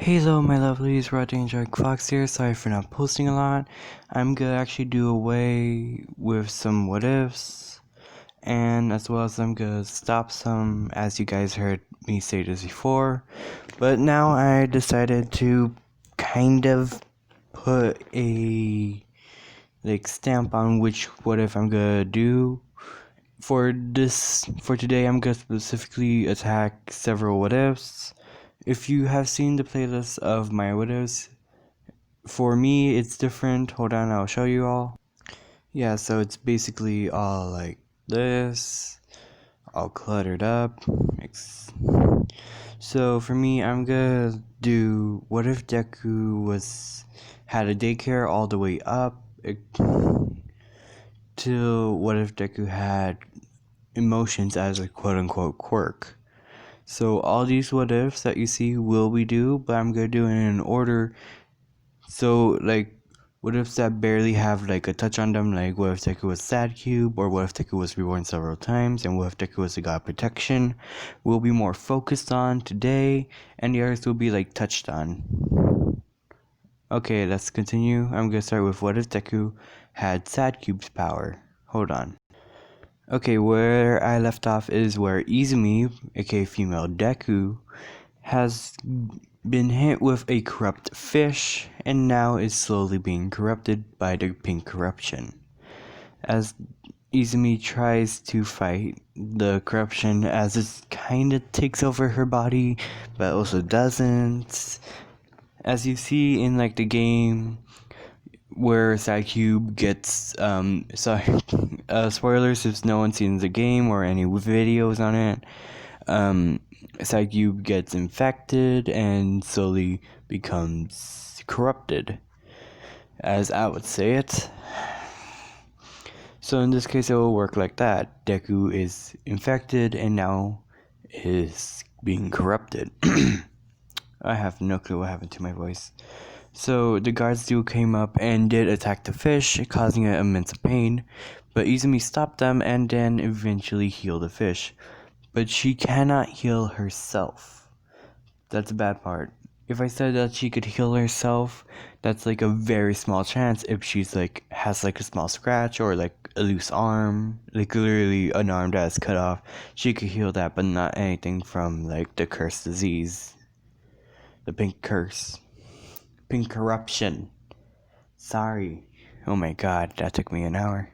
Hello my lovelies, Rod Danger Fox here. Sorry for not posting a lot. I'm gonna actually do away with some what ifs, and as well as I'm gonna stop some, as you guys heard me say this before. But now I decided to kind of put a stamp on which what if I'm gonna do. For today, I'm gonna specifically attack several what ifs. If you have seen the playlist of my what ifs, for me it's different. Hold on, I'll show you all. Yeah, so it's basically all like this, all cluttered up. So for me, I'm gonna do what if Deku had a daycare all the way up to what if Deku had emotions as a quote-unquote quirk. So all these what ifs that you see will be do, but I'm gonna do it in an order. So what ifs that barely have a touch on them, like what if Deku was Sad Cube, or what if Deku was reborn several times, and what if Deku was the God Protection, will be more focused on today, and the others will be touched on. Okay, let's continue. I'm gonna start with what if Deku had Sad Cube's power. Hold on. Okay, where I left off is where Izumi, aka female Deku, has been hit with a corrupt fish and now is slowly being corrupted by the pink corruption. As Izumi tries to fight the corruption, as it kinda takes over her body, but also doesn't. As you see in the game where Sad Cube gets spoilers if no one's seen the game or any videos on it. Sad Cube gets infected and slowly becomes corrupted, as I would say it. So in this case, it will work like that. Deku is infected and now is being corrupted. I have no clue what happened to my voice. So the guards duo came up and did attack the fish, causing it immense pain, but Izumi stopped them and then eventually healed the fish. But she cannot heal herself. That's the bad part. If I said that she could heal herself, that's a very small chance if she's has a small scratch or a loose arm, literally an arm that's cut off. She could heal that, but not anything from the cursed disease. The pink curse. Pink corruption. Sorry. Oh my god, that took me an hour.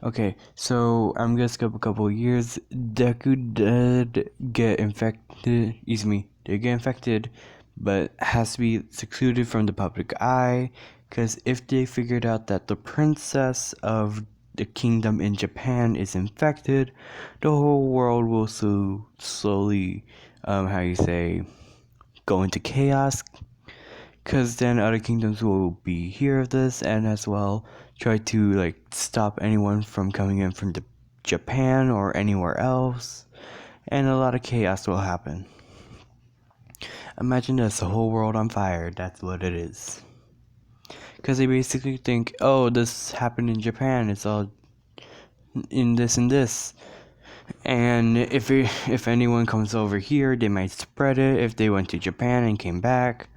Okay, so I'm gonna skip a couple of years. Deku did get infected. Did get infected, but has to be secluded from the public eye. Because if they figured out that the princess of the kingdom in Japan is infected, the whole world will slowly, go into chaos. Because then other kingdoms will be hear of this and as well try to stop anyone from coming in from Japan or anywhere else, and a lot of chaos will happen. Imagine this, the whole world on fire. That's what it is. Because they basically think, oh, this happened in Japan, it's all in this and this, and if anyone comes over here, they might spread it if they went to Japan and came back.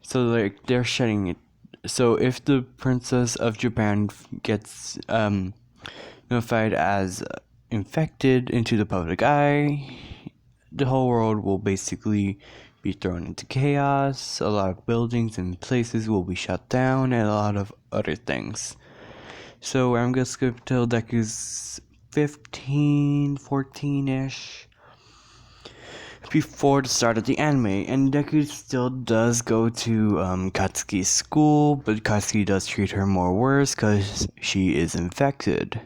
So they're shutting it. So if the princess of Japan gets notified as infected into the public eye, the whole world will basically be thrown into chaos. A lot of buildings and places will be shut down, and a lot of other things. So I'm gonna skip till Deku's 15, 14-ish. Before the start of the anime, and Deku still does go to Katsuki's school, but Katsuki does treat her more worse because she is infected.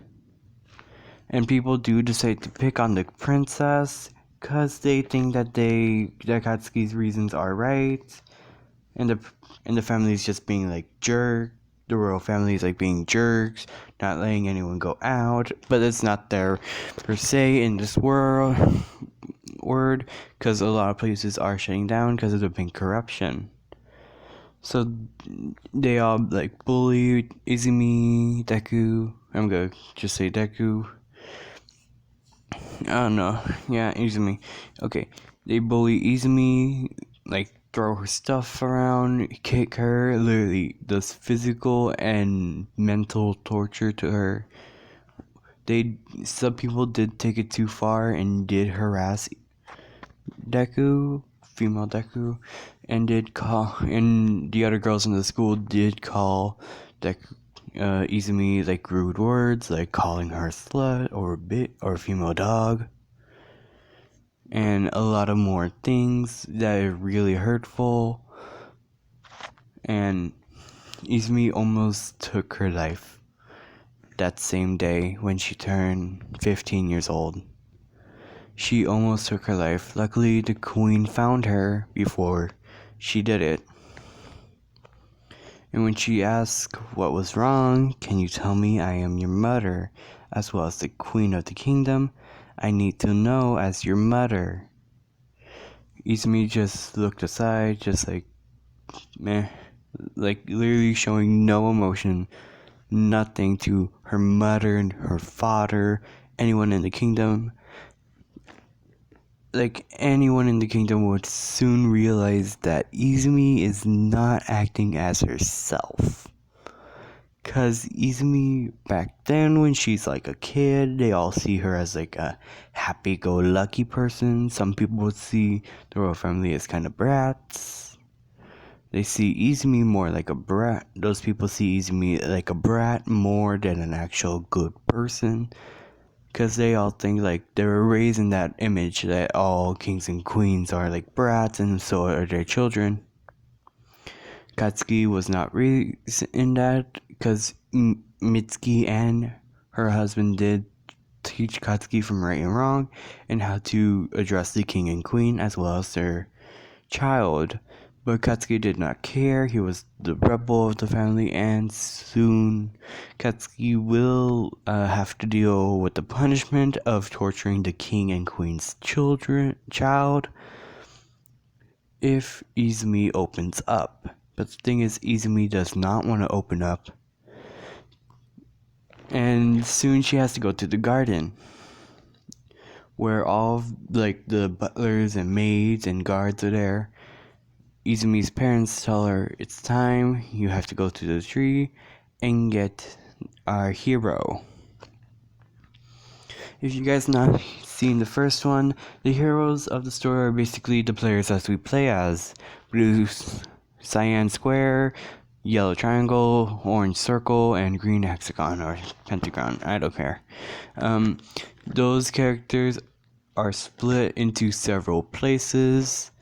And people do decide to pick on the princess because they think that Katsuki's reasons are right, and the family is just being jerk. The royal family is being jerks, not letting anyone go out, but it's not there per se in this world. Because a lot of places are shutting down because of the pink corruption. So they all bully Izumi, Deku. I'm gonna just say Deku. I don't know. Yeah, Izumi. Okay, they bully Izumi throw her stuff around, kick her, literally does physical and mental torture to her. Some people did take it too far and did harass Deku, female Deku, and the other girls in the school did call Deku, Izumi like rude words, like calling her slut or or female dog, and a lot of more things that are really hurtful. And Izumi almost took her life that same day when she turned 15 years old. She almost took her life. Luckily, the queen found her before she did it. And when she asked what was wrong, "Can you tell me? I am your mother, as well as the queen of the kingdom. I need to know as your mother." Izumi just looked aside, just like, meh. Like, literally showing no emotion, nothing to her mother and her father, anyone in the kingdom. Like, anyone in the kingdom would soon realize that Izumi is not acting as herself. Cause Izumi, back then when she's like a kid, they all see her as like a happy-go-lucky person. Some people would see the royal family as kind of brats. They see Izumi more like a brat. Those people see Izumi like a brat more than an actual good person. Because they all think like they were raised in that image that all kings and queens are like brats and so are their children. Katsuki was not raised in that because Mitsuki and her husband did teach Katsuki from right and wrong and how to address the king and queen as well as their child. But Katsuki did not care. He was the rebel of the family, and soon Katsuki will have to deal with the punishment of torturing the king and queen's child if Izumi opens up. But the thing is, Izumi does not want to open up, and soon she has to go to the garden where all of, like, the butlers and maids and guards are there. Izumi's parents tell her, "It's time, you have to go to the tree and get our hero." If you guys not seen the first one, the heroes of the story are basically the players as we play as. Blue cyan square, yellow triangle, orange circle, and green hexagon or pentagon, I don't care. Those characters are split into several places.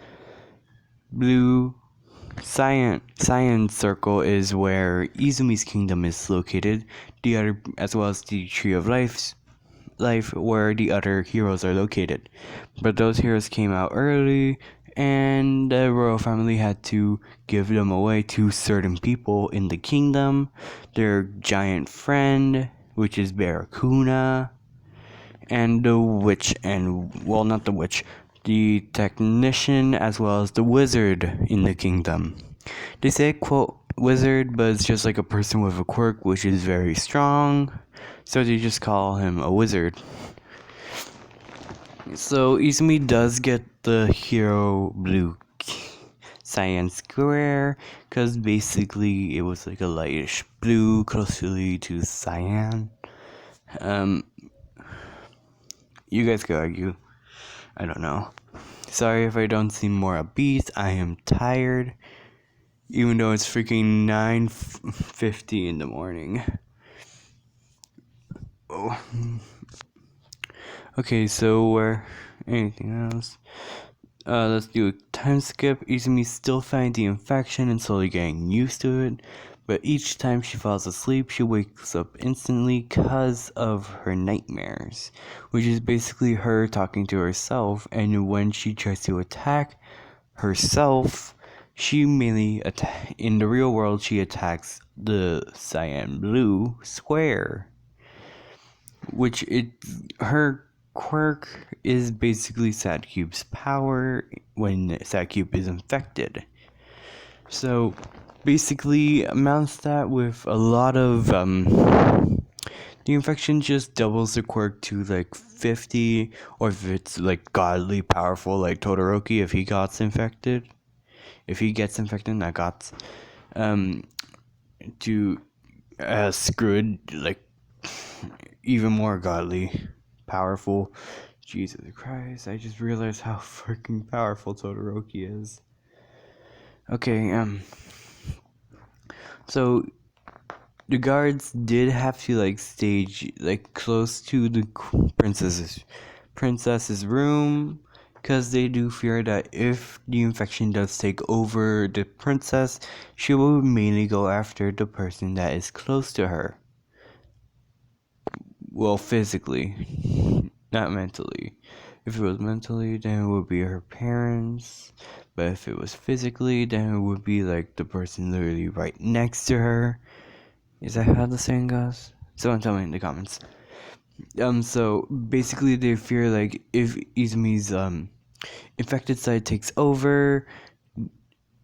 Blue cyan circle is where Izumi's kingdom is located, the other as well as the tree of life where the other heroes are located. But those heroes came out early and the royal family had to give them away to certain people in the kingdom. Their giant friend, which is Barracuda, and the witch, not the witch, the technician as well as the wizard in the kingdom. They say, quote, wizard, but it's just like a person with a quirk which is very strong, so they just call him a wizard. So Izumi does get the hero blue cyan square, because basically it was like a lightish blue closely to cyan. You guys could argue. I don't know. Sorry if I don't seem more upbeat. I am tired. Even though it's freaking 9:50 in the morning. Oh. Okay, so anything else? Let's do a time skip. Izumi still finds the infection and slowly getting used to it. But each time she falls asleep, she wakes up instantly because of her nightmares, which is basically her talking to herself. And when she tries to attack herself, she mainly in the real world she attacks the cyan blue square, which her quirk is basically Sadcube's power when Sadcube is infected. So basically amounts that with a lot of the infection just doubles the quirk to like 50, or if it's like godly powerful like Todoroki if he got infected, if he gets infected, not got, to screwed, like, even more godly, powerful. Jesus Christ, I just realized how freaking powerful Todoroki is. Okay, so the guards did have to like stage like close to the princess's room, because they do fear that if the infection does take over the princess, she will mainly go after the person that is close to her. Well, physically, not mentally. If it was mentally, then it would be her parents. But if it was physically, then it would be like the person literally right next to her. Is that how the saying goes? Someone tell me in the comments. So basically they fear like if Izumi's infected side takes over,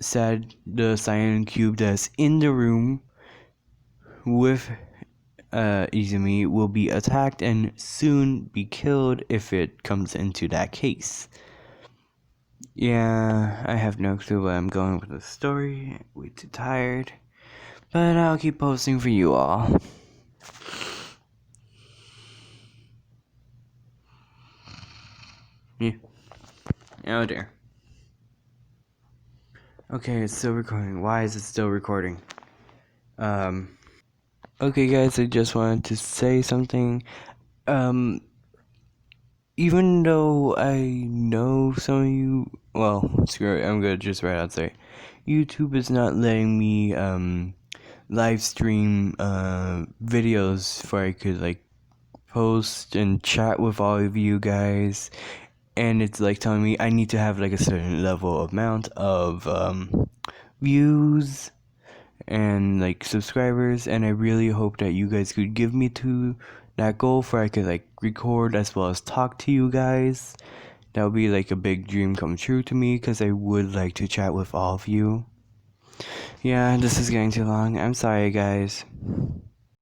said the cyan cube that's in the room with Izumi will be attacked and soon be killed if it comes into that case. Yeah, I have no clue where I'm going with the story. Way too tired. But I'll keep posting for you all. Yeah. Oh dear. Okay, it's still recording. Why is it still recording? Okay guys, I just wanted to say something. Even though I know some of you, well, screw it, I'm gonna just right out say, YouTube is not letting me, live stream, videos where I could, like, post and chat with all of you guys, and it's, like, telling me I need to have, like, a certain level amount of, views and like subscribers, and I really hope that you guys could give me to that goal for I could like record as well as talk to you guys. That would be like a big dream come true to me, because I would like to chat with all of you. Yeah, this is getting too long. I'm sorry guys.